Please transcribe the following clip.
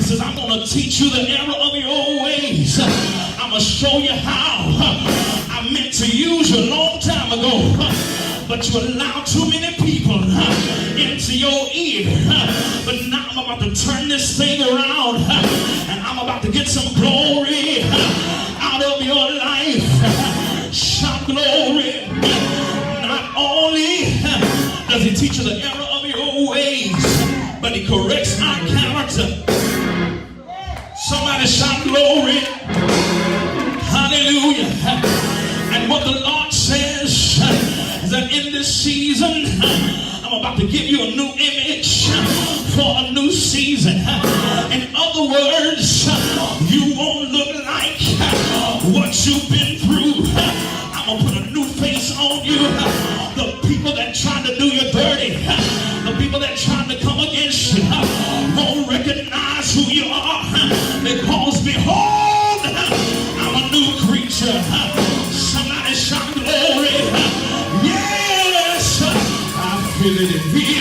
says, I'm going to teach you the error of your old ways. I'm going to show you how I meant to use you a long time ago. But you allow too many people into your ear. But now I'm about to turn this thing around. And I'm about to get some glory out of your life. Shout glory. Not only does he teach you the error of your old ways, but he corrects our character. Somebody shout glory. Hallelujah. And what the Lord says is that in this season, I'm about to give you a new image for a new season. In other words, you won't look like what you've been through. I'm going to put a new face on you. The people that tried to do you dirty, the people that tried to come against you, won't recognize who you are. Because behold, I'm a new creature. Somebody shout glory. Yes, I feel it in here.